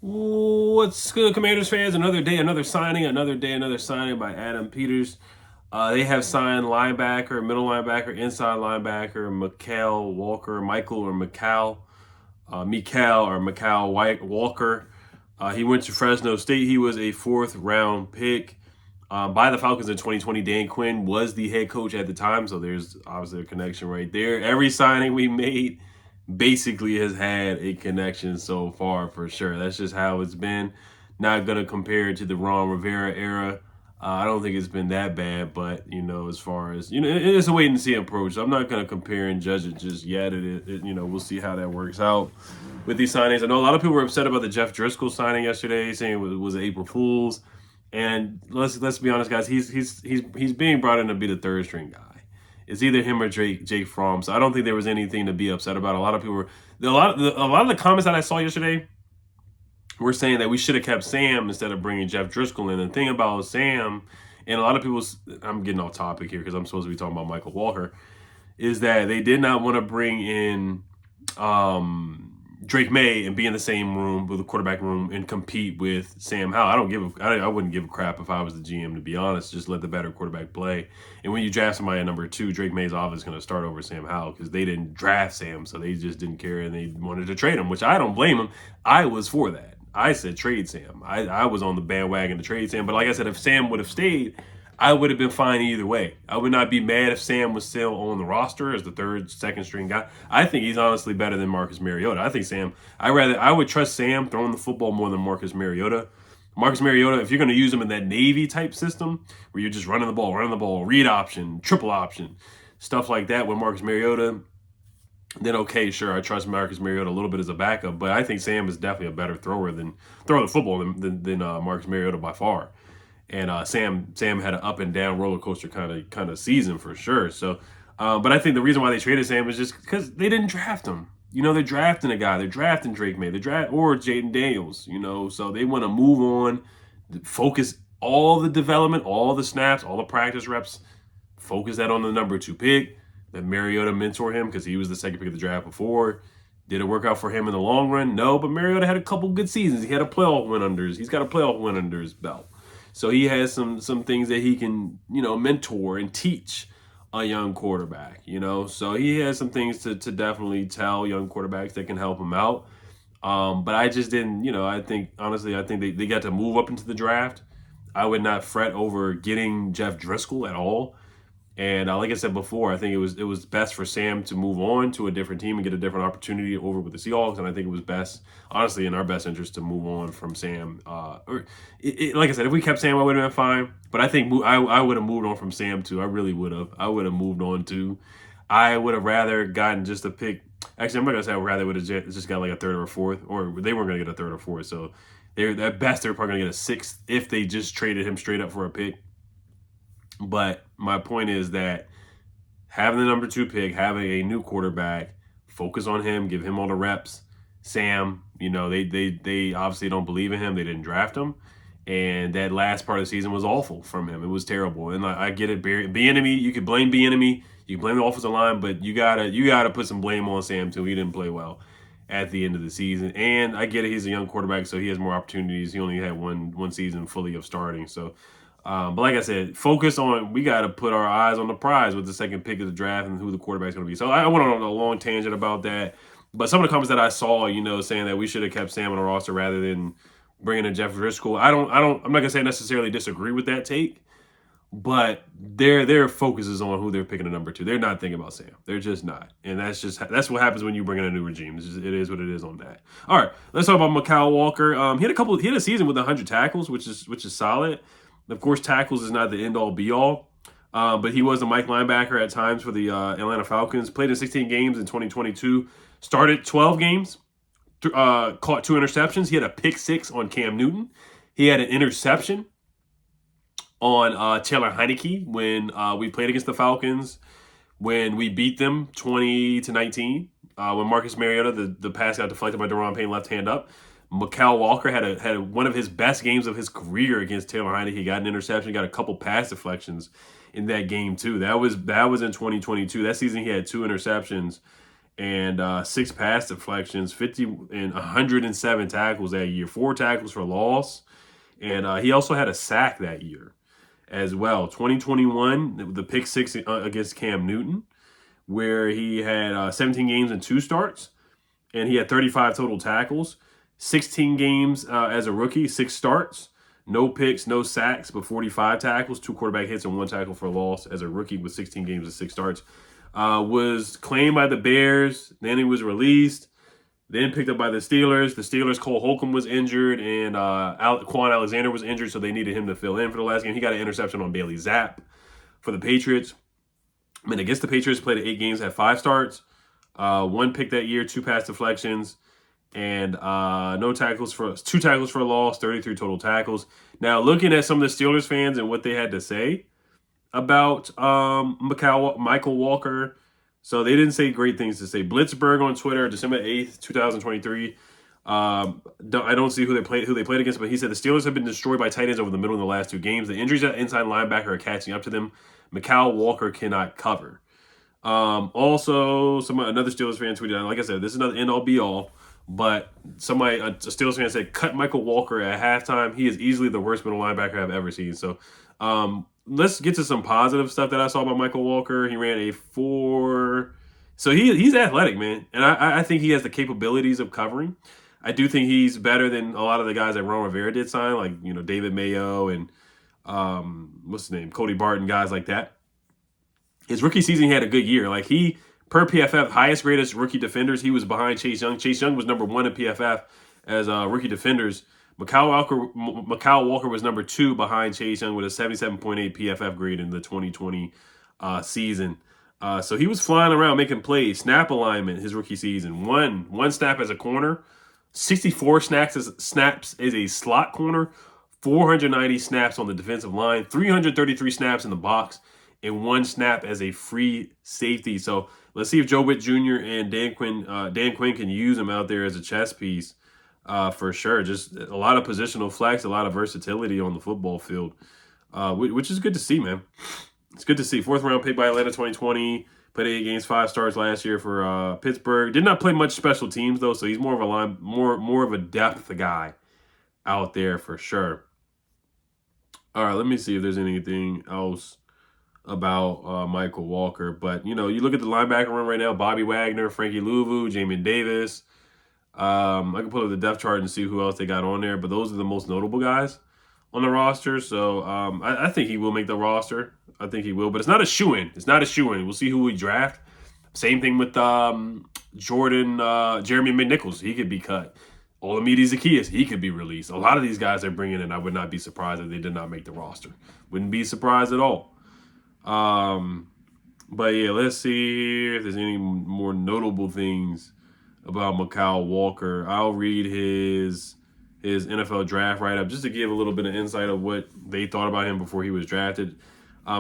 What's good, Commanders fans? Another day, another signing. Another day, another signing by Adam Peters. They have signed linebacker, middle linebacker, inside linebacker, Mykal Walker, Michael or Mykal, Mykal Walker. He went to Fresno State. He was a fourth round pick by the Falcons in 2020. Dan Quinn was the head coach at the time, so there's obviously a connection right there. Every signing we made basically has had a connection so far for sure. That's just how it's been. Not gonna compare it to the Ron Rivera era. I don't think it's been that bad, but as far as it's a wait and see approach. I'm not gonna compare and judge it just yet. We'll see how that works out with these signings. I know a lot of people were upset about the Jeff Driscoll signing yesterday, saying it was April Fool's. And let's be honest, guys. He's being brought in to be the third string guy. It's either him or Jake Fromm. So I don't think there was anything to be upset about. A lot of people were a lot of the comments that I saw yesterday were saying that we should have kept Sam instead of bringing Jeff Driscoll in. And the thing about Sam, and a lot of people, I'm getting off topic here because I'm supposed to be talking about Mykal Walker, is that they did not want to bring in Drake May and be in the same room with the quarterback room and compete with Sam Howell. I wouldn't give a crap if I was the GM, to be honest. Just let the better quarterback play. And when you draft somebody at number 2, Drake May's obviously going to start over Sam Howell because they didn't draft Sam, so they just didn't care and they wanted to trade him, which I don't blame them. I was for that. I said trade Sam. I was on the bandwagon to trade Sam, but like I said, if Sam would have stayed, I would have been fine either way. I would not be mad if Sam was still on the roster as the second string guy. I think he's honestly better than Marcus Mariota. I think I would trust Sam throwing the football more than Marcus Mariota. Marcus Mariota, if you're going to use him in that Navy type system where you're just running the ball, read option, triple option, stuff like that with Marcus Mariota, then okay, sure, I trust Marcus Mariota a little bit as a backup, but I think Sam is definitely a better thrower than throwing the football than Marcus Mariota by far. And Sam had an up and down roller coaster kind of season for sure. So, but I think the reason why they traded Sam is just because they didn't draft him. They're drafting a guy. They're drafting Drake May. Or Jaden Daniels. So they want to move on, focus all the development, all the snaps, all the practice reps, focus that on the number 2 pick. Let Mariota mentor him because he was the second pick of the draft before. Did it work out for him in the long run? No, but Mariota had a couple good seasons. He had a playoff win under his. He's got a playoff win under his belt. So he has some things that he can, mentor and teach a young quarterback, So he has some things to definitely tell young quarterbacks that can help him out. But I just didn't, I think they got to move up into the draft. I would not fret over getting Jeff Driscoll at all. And like I said before, I think it was best for Sam to move on to a different team and get a different opportunity over with the Seahawks. And I think it was best, honestly, in our best interest to move on from Sam. Like I said, if we kept Sam, I would have been fine. But I think I would have moved on from Sam too. I really would have. I would have moved on too. I would have rather gotten just a pick. Actually, I'm not gonna say I would rather would have just got like a third or a fourth, or they weren't gonna get a third or fourth. So at best they're probably gonna get a 6th if they just traded him straight up for a pick. But my point is that having the number 2 pick, having a new quarterback, focus on him, give him all the reps. Sam, they obviously don't believe in him. They didn't draft him. And that last part of the season was awful from him. It was terrible. And I get it. Bieniemy, you could blame Bieniemy, you can blame the offensive line, but you gotta put some blame on Sam too. He didn't play well at the end of the season. And I get it, he's a young quarterback, so he has more opportunities. He only had one season fully of starting. So but like I said, we got to put our eyes on the prize with the second pick of the draft and who the quarterback's going to be. So I went on a long tangent about that. But some of the comments that I saw, saying that we should have kept Sam on the roster rather than bringing in Jeff Driscoll, I'm not going to say necessarily disagree with that take, but their focus is on who they're picking at number 2. They're not thinking about Sam. They're just not. And that's what happens when you bring in a new regime. It is what it is on that. All right, let's talk about Mykal Walker. He had a season with 100 tackles, which is solid. Of course, tackles is not the end-all, be-all, but he was a Mike linebacker at times for the Atlanta Falcons. Played in 16 games in 2022. Started 12 games, caught 2 interceptions. He had a pick 6 on Cam Newton. He had an interception on Taylor Heineke when we played against the Falcons, when we beat them 20-19. When Marcus Mariota, the pass got deflected by Daron Payne left hand up. Mykal Walker had one of his best games of his career against Taylor Heineke. He got an interception, got a couple pass deflections in that game too. That was in 2022. That season he had 2 interceptions and 6 pass deflections, 50 and 107 tackles that year, 4 tackles for loss. And he also had a sack that year as well. 2021, the pick 6 against Cam Newton, where he had 17 games and 2 starts, and he had 35 total tackles. 16 games as a rookie, 6 starts, no picks, no sacks, but 45 tackles, 2 quarterback hits, and 1 tackle for loss as a rookie with 16 games and 6 starts. Was claimed by the Bears, then he was released, then picked up by the Steelers. The Steelers, Cole Holcomb was injured, and Quan Alexander was injured, so they needed him to fill in for the last game. He got an interception on Bailey Zapp for the Patriots. I mean, against the Patriots, played 8 games, had 5 starts, 1 pick that year, 2 pass deflections, and 2 tackles for a loss, 33 total tackles. Now, looking at some of the Steelers fans and what they had to say about Mykal Walker, so they didn't say great things to say. Blitzberg on Twitter, December 8th, 2023. I don't see who they played against, but he said the Steelers have been destroyed by tight ends over the middle of the last 2 games. The injuries at inside linebacker are catching up to them. Mykal Walker cannot cover. Also, another Steelers fan tweeted out, like I said, this is not the end all be all, but a Steelers fan said, cut Mykal Walker at halftime. He is easily the worst middle linebacker I've ever seen. So, let's get to some positive stuff that I saw about Mykal Walker. He ran a 4. So he's athletic, man. And I think he has the capabilities of covering. I do think he's better than a lot of the guys that Ron Rivera did sign, like, David Mayo and what's his name? Cody Barton, guys like that. His rookie season, he had a good year. Like, he, per PFF, highest greatest rookie defenders, he was behind Chase Young. Chase Young was number 1 in PFF as rookie defenders. Mykal Walker was number 2 behind Chase Young with a 77.8 PFF grade in the 2020 season. So he was flying around making plays. Snap alignment his rookie season. One snap as a corner, 64 snaps as a slot corner, 490 snaps on the defensive line, 333 snaps in the box, and 1 snap as a free safety. So let's see if Joe Witt Jr. and Dan Quinn can use him out there as a chess piece. For sure. Just a lot of positional flex, a lot of versatility on the football field, which is good to see, man. It's good to see. 4th round pick by Atlanta 2020. Played 8 games, 5 starts last year for Pittsburgh. Did not play much special teams though, so he's more of a depth guy out there for sure. All right, let me see if there's anything else about Mykal Walker. But you look at the linebacker room right now: Bobby Wagner, Frankie Louvu, Jamin Davis. I can pull up the depth chart and see who else they got on there, but those are the most notable guys on the roster. So I think he will make the roster. I think he will, but it's not a shoo-in. It's not a shoo-in. We'll see who we draft. Same thing with Jeremy McNichols. He could be cut. Olamide Zaccheaus, he could be released. A lot of these guys they're bringing in, I would not be surprised if they did not make the roster. Wouldn't be surprised at all. But yeah, let's see if there's any more notable things about Mykal Walker. I'll read his NFL draft write-up just to give a little bit of insight of what they thought about him before he was drafted.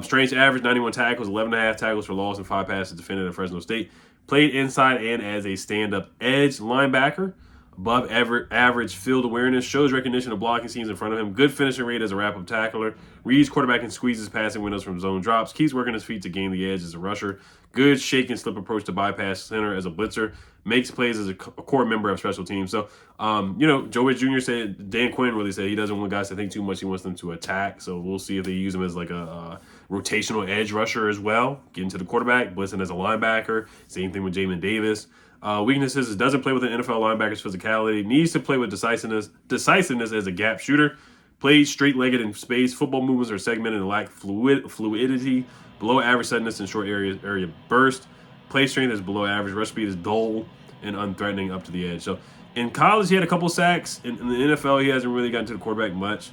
Strange average, 91 tackles, 11.5 tackles for loss, and 5 passes defended at Fresno State. Played inside and as a stand-up edge linebacker. Above average field awareness, shows recognition of blocking schemes in front of him. Good finishing rate as a wrap-up tackler. Reads quarterback and squeezes passing windows from zone drops. Keeps working his feet to gain the edge as a rusher. Good shake and slip approach to bypass center as a blitzer. Makes plays as a core member of special teams. So, Joe Witt Jr. said, Dan Quinn really said he doesn't want guys to think too much. He wants them to attack. So we'll see if they use him as like a rotational edge rusher as well. Getting to the quarterback, blitzing as a linebacker. Same thing with Jamin Davis. Weaknesses is doesn't play with an NFL linebacker's physicality. Needs to play with decisiveness as a gap shooter. Plays straight-legged in space. Football movements are segmented and lack fluidity. Below average suddenness and short area burst. Play strength is below average. Rush speed is dull and unthreatening up to the edge. So in college, he had a couple sacks. In the NFL, he hasn't really gotten to the quarterback much.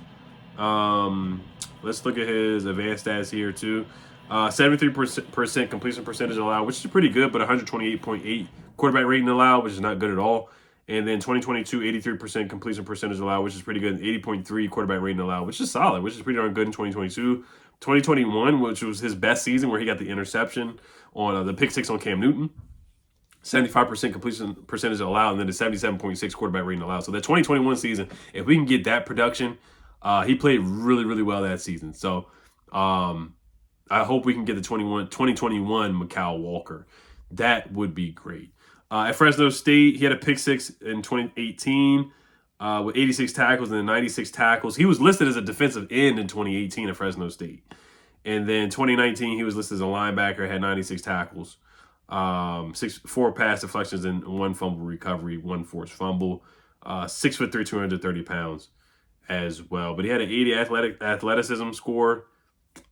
Let's look at his advanced stats here too. 73% completion percentage allowed, which is pretty good, but 128.8 quarterback rating allowed, which is not good at all. And then 2022, 83% completion percentage allowed, which is pretty good. And 80.3 quarterback rating allowed, which is solid, which is pretty darn good in 2022. 2021, which was his best season, where he got the interception on the pick 6 on Cam Newton. 75% completion percentage allowed, and then the 77.6 quarterback rating allowed. So that 2021 season, if we can get that production, he played really, really well that season. So I hope we can get the 2021 Mykal Walker. That would be great. At Fresno State, he had a pick six in 2018 with 86 tackles and 96 tackles. He was listed as a defensive end in 2018 at Fresno State. And then 2019, he was listed as a linebacker, had 96 tackles, 4 pass deflections, and 1 fumble recovery, 1 forced fumble. 6'3", 230 pounds as well. But he had an 80 athleticism score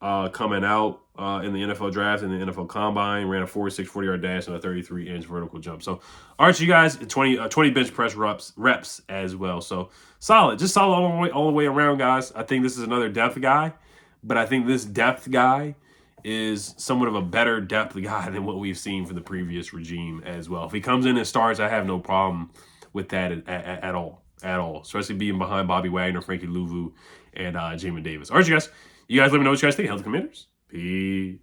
coming out in the NFL draft and the NFL combine. Ran a 4.6 40-yard dash and a 33-inch vertical jump. So, Archie, you guys, 20 bench press reps as well. So, solid. Just solid all the way around, guys. I think this is another depth guy. But I think this depth guy is somewhat of a better depth guy than what we've seen from the previous regime as well. If he comes in and starts, I have no problem with that at all. Especially being behind Bobby Wagner, Frankie Louvu, and Jamin Davis. All right, you guys let me know what you guys think. Hell, the Commanders. Peace.